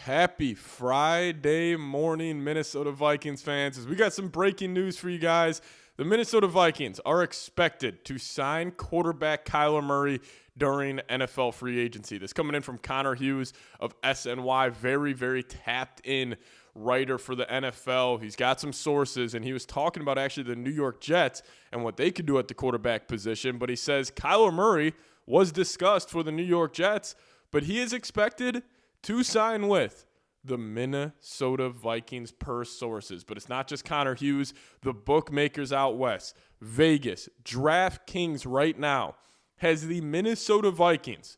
Happy Friday morning, Minnesota Vikings fans. As we got some breaking news for you guys. The Minnesota Vikings are expected to sign quarterback Kyler Murray during NFL free agency. This coming in from Connor Hughes of SNY, very, very tapped in writer for the NFL. He's got some sources, and he was talking about actually the New York Jets and what they could do at the quarterback position. But he says Kyler Murray was discussed for the New York Jets, but he is expected to sign with the Minnesota Vikings per sources. But it's not just Connor Hughes. The bookmakers out west, Vegas, DraftKings right now has the Minnesota Vikings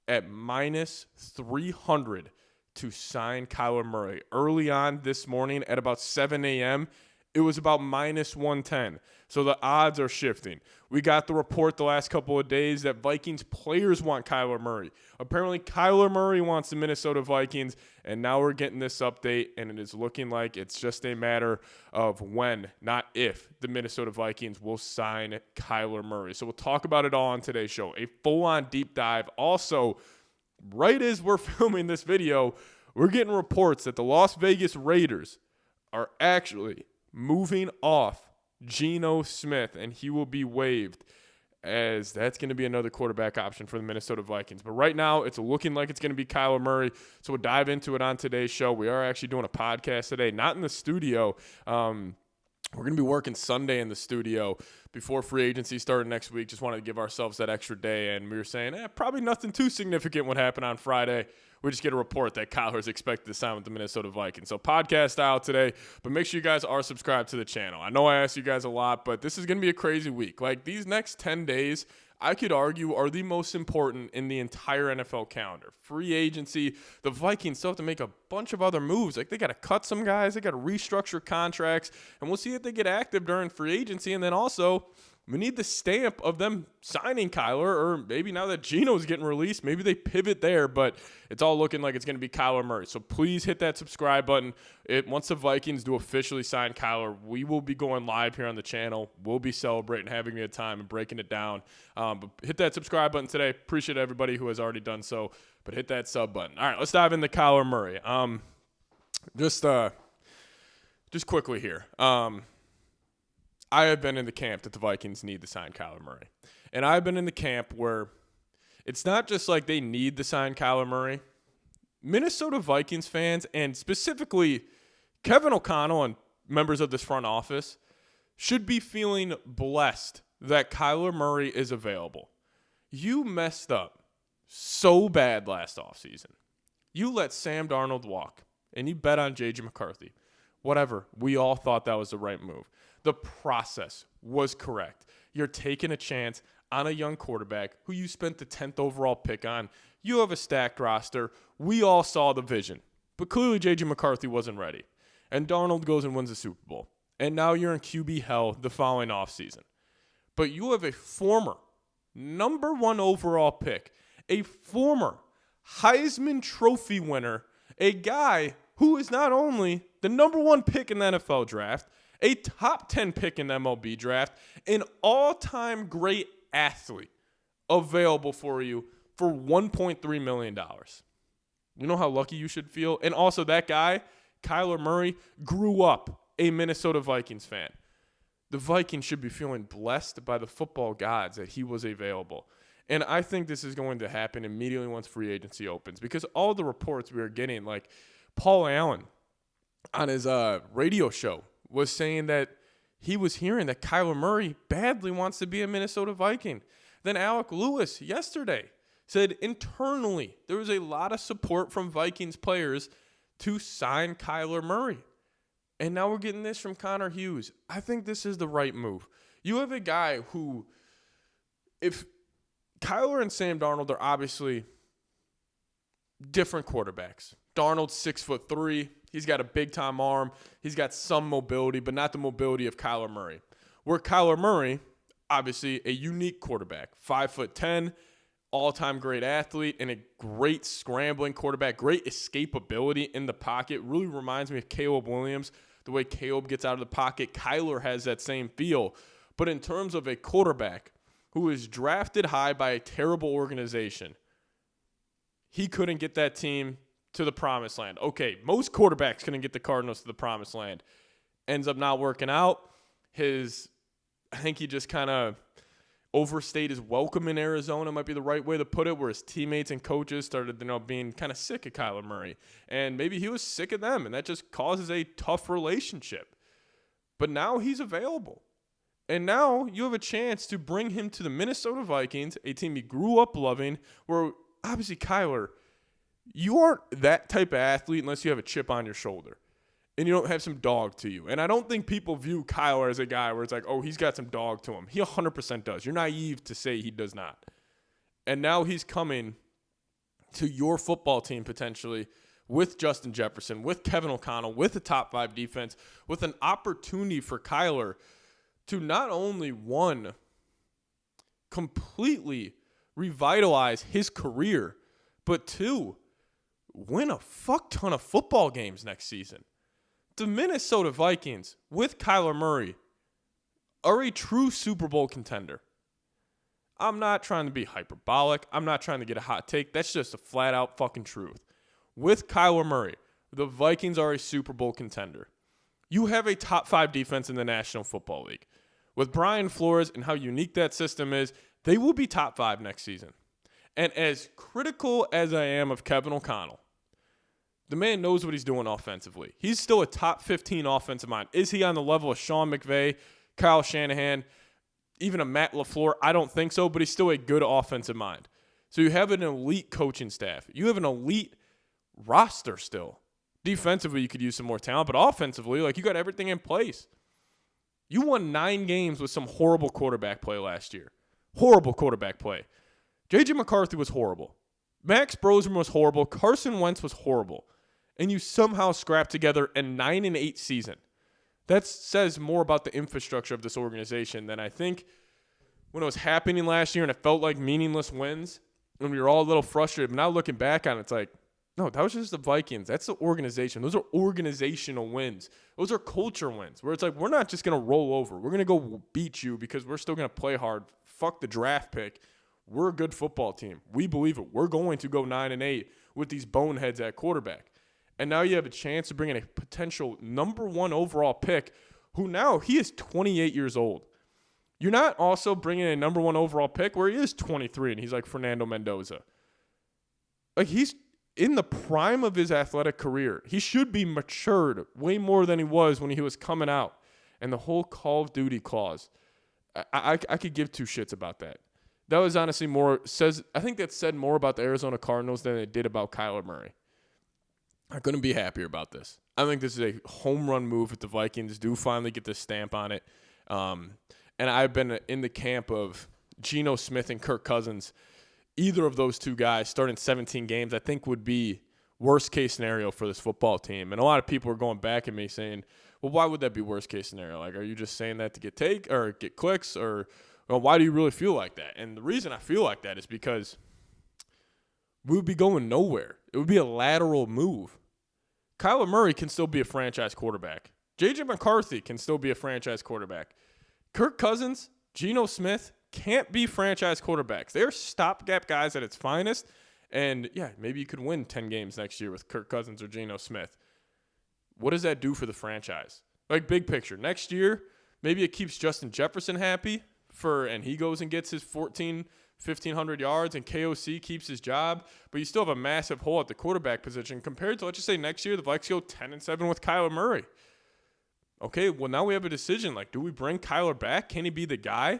at minus 300 to sign Kyler Murray. Early on this morning at about 7 a.m., it was about minus 110. So the odds are shifting. We got the report the last couple of days that Vikings players want Kyler Murray. Apparently, Kyler Murray wants the Minnesota Vikings, and now we're getting this update, and it is looking like it's just a matter of when, not if, the Minnesota Vikings will sign Kyler Murray. So we'll talk about it all on today's show. A full-on deep dive. Also, right as we're filming this video, we're getting reports that the Las Vegas Raiders are actually moving off Geno Smith, and he will be waived, as that's going to be another quarterback option for the Minnesota Vikings. But right now, it's looking like it's going to be Kyler Murray, so we'll dive into it on today's show. We are actually doing a podcast today, not in the studio. We're going to be working Sunday in the studio before free agency started next week. Just wanted to give ourselves that extra day, and we were saying, probably nothing too significant would happen on Friday. We just get a report that Kyler is expected to sign with the Minnesota Vikings. So podcast out today, but make sure you guys are subscribed to the channel. I know I ask you guys a lot, but this is going to be a crazy week. Like, these next 10 days, I could argue, are the most important in the entire NFL calendar. Free agency, the Vikings still have to make a bunch of other moves. Like, they got to cut some guys, they got to restructure contracts, and we'll see if they get active during free agency. And then also, we need the stamp of them signing Kyler, or maybe now that Geno's getting released, maybe they pivot there, but it's all looking like it's going to be Kyler Murray. So please hit that subscribe button. Once the Vikings do officially sign Kyler, we will be going live here on the channel. We'll be celebrating, having a good time, and breaking it down. But hit that subscribe button today. Appreciate everybody who has already done so, but hit that sub button. All right, let's dive into Kyler Murray. Just quickly here. I have been in the camp that the Vikings need to sign Kyler Murray. And I've been in the camp where it's not just like they need to sign Kyler Murray. Minnesota Vikings fans, and specifically Kevin O'Connell and members of this front office, should be feeling blessed that Kyler Murray is available. You messed up so bad last offseason. You let Sam Darnold walk, and you bet on J.J. McCarthy. Whatever. We all thought that was the right move. The process was correct. You're taking a chance on a young quarterback who you spent the 10th overall pick on. You have a stacked roster. We all saw the vision. But clearly J.J. McCarthy wasn't ready. And Darnold goes and wins the Super Bowl. And now you're in QB hell the following offseason. But you have a former number 1 overall pick, a former Heisman Trophy winner, a guy who is not only the number 1 pick in the NFL draft, a top 10 pick in the MLB draft, an all-time great athlete available for you for $1.3 million. You know how lucky you should feel? And also that guy, Kyler Murray, grew up a Minnesota Vikings fan. The Vikings should be feeling blessed by the football gods that he was available. And I think this is going to happen immediately once free agency opens, because all the reports we are getting, like Paul Allen on his radio show, was saying that he was hearing that Kyler Murray badly wants to be a Minnesota Viking. Then Alec Lewis yesterday said internally there was a lot of support from Vikings players to sign Kyler Murray. And now we're getting this from Connor Hughes. I think this is the right move. You have a guy who, if Kyler and Sam Darnold are obviously different quarterbacks. Darnold's 6'3". He's got a big-time arm. He's got some mobility, but not the mobility of Kyler Murray. Where Kyler Murray, obviously a unique quarterback, 5'10", all-time great athlete, and a great scrambling quarterback, great escapability in the pocket. Really reminds me of Caleb Williams, the way Caleb gets out of the pocket. Kyler has that same feel. But in terms of a quarterback who is drafted high by a terrible organization, he couldn't get that team to the promised land. Okay, most quarterbacks couldn't get the Cardinals to the promised land. Ends up not working out. I think he just kind of overstayed his welcome in Arizona, might be the right way to put it, where his teammates and coaches started, being kind of sick of Kyler Murray. And maybe he was sick of them, and that just causes a tough relationship. But now he's available. And now you have a chance to bring him to the Minnesota Vikings, a team he grew up loving, where obviously Kyler, you aren't that type of athlete unless you have a chip on your shoulder and you don't have some dog to you. And I don't think people view Kyler as a guy where it's like, oh, he's got some dog to him. He 100% does. You're naive to say he does not. And now he's coming to your football team potentially with Justin Jefferson, with Kevin O'Connell, with a top 5 defense, with an opportunity for Kyler to not only, one, completely revitalize his career, but two, win a fuck ton of football games next season. The Minnesota Vikings, with Kyler Murray, are a true Super Bowl contender. I'm not trying to be hyperbolic. I'm not trying to get a hot take. That's just a flat-out fucking truth. With Kyler Murray, the Vikings are a Super Bowl contender. You have a top 5 defense in the National Football League. With Brian Flores and how unique that system is, they will be top 5 next season. And as critical as I am of Kevin O'Connell, the man knows what he's doing offensively. He's still a top 15 offensive mind. Is he on the level of Sean McVay, Kyle Shanahan, even a Matt LaFleur? I don't think so, but he's still a good offensive mind. So you have an elite coaching staff. You have an elite roster still. Defensively, you could use some more talent, but offensively, you got everything in place. You won 9 games with some horrible quarterback play last year. Horrible quarterback play. J.J. McCarthy was horrible. Max Brosmer was horrible. Carson Wentz was horrible. And you somehow scrapped together a 9-8 season. That says more about the infrastructure of this organization than I think when it was happening last year and it felt like meaningless wins and we were all a little frustrated. But now looking back on it, it's like, no, that was just the Vikings. That's the organization. Those are organizational wins. Those are culture wins where it's like, we're not just going to roll over. We're going to go beat you because we're still going to play hard. Fuck the draft pick. We're a good football team. We believe it. We're going to go 9-8 with these boneheads at quarterback. And now you have a chance to bring in a potential number 1 overall pick who now he is 28 years old. You're not also bringing in a number 1 overall pick where he is 23 and he's like Fernando Mendoza. He's in the prime of his athletic career. He should be matured way more than he was when he was coming out. And the whole Call of Duty clause, I could give 2 shits about that. That was honestly I think that said more about the Arizona Cardinals than it did about Kyler Murray. I couldn't be happier about this. I think this is a home run move if the Vikings do finally get this stamp on it. And I've been in the camp of Geno Smith and Kirk Cousins. Either of those 2 guys starting 17 games I think would be worst case scenario for this football team. And a lot of people are going back at me saying, well, why would that be worst case scenario? Are you just saying that to get clicks or why do you really feel like that? And the reason I feel like that is because we would be going nowhere. It would be a lateral move. Kyler Murray can still be a franchise quarterback. J.J. McCarthy can still be a franchise quarterback. Kirk Cousins, Geno Smith can't be franchise quarterbacks. They're stopgap guys at its finest. And, yeah, maybe you could win 10 games next year with Kirk Cousins or Geno Smith. What does that do for the franchise? Big picture. Next year, maybe it keeps Justin Jefferson happy and he goes and gets his 1,500 yards and KOC keeps his job, but you still have a massive hole at the quarterback position compared to, let's just say next year, the Vikings go 10-7 with Kyler Murray. Okay, well, now we have a decision. Do we bring Kyler back? Can he be the guy?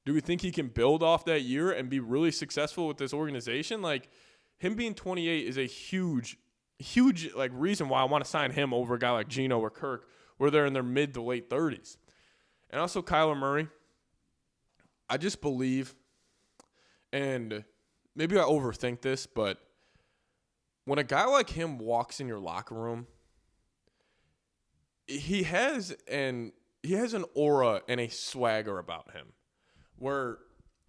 Do we think he can build off that year and be really successful with this organization? Him being 28 is a huge reason why I want to sign him over a guy like Geno or Kirk, where they're in their mid to late 30s. And also Kyler Murray, I just believe, and maybe I overthink this, but when a guy like him walks in your locker room, he has an aura and a swagger about him where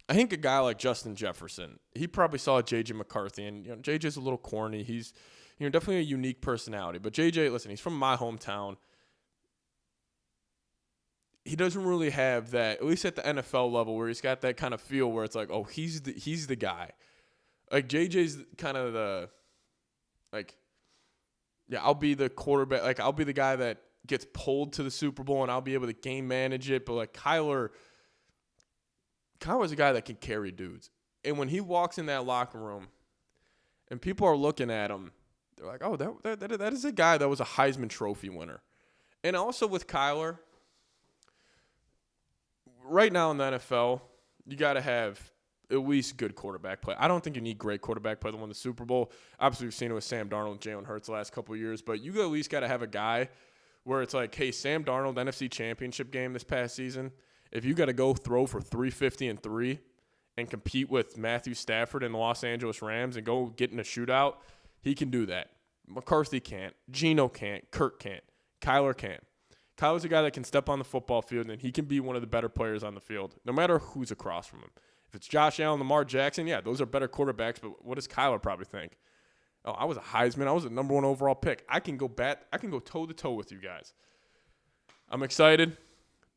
I think a guy like Justin Jefferson, he probably saw J.J. McCarthy, and J.J.'s a little corny. He's definitely a unique personality. But J.J., listen, he's from my hometown. He doesn't really have that, at least at the NFL level, where he's got that kind of feel where it's like, oh, he's the guy. JJ's kind of the I'll be the quarterback. Like, I'll be the guy that gets pulled to the Super Bowl, and I'll be able to game manage it. But, like, Kyler's a guy that can carry dudes. And when he walks in that locker room and people are looking at him, they're like, oh, that is a guy that was a Heisman Trophy winner. And also with Kyler, right now in the NFL, you got to have at least good quarterback play. I don't think you need great quarterback play to win the Super Bowl. Obviously, we've seen it with Sam Darnold and Jalen Hurts the last couple of years, but you at least got to have a guy where it's like, hey, Sam Darnold, NFC Championship game this past season, if you got to go throw for 350 and 3 and compete with Matthew Stafford and the Los Angeles Rams and go get in a shootout, he can do that. McCarthy can't. Geno can't. Kirk can't. Kyler can't. Kyler's a guy that can step on the football field, and he can be one of the better players on the field, no matter who's across from him. If it's Josh Allen, Lamar Jackson, yeah, those are better quarterbacks, but what does Kyler probably think? Oh, I was a Heisman. I was a number 1 overall pick. I can go toe-to-toe with you guys. I'm excited.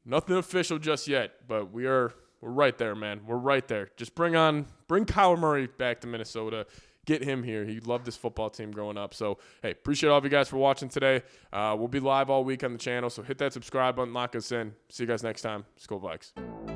Nothing official just yet, but we're right there, man. We're right there. Just bring Kyler Murray back to Minnesota. Get him here. He loved this football team growing up. So, hey, appreciate all of you guys for watching today. We'll be live all week on the channel, so hit that subscribe button, lock us in. See you guys next time. Let's go Vikes.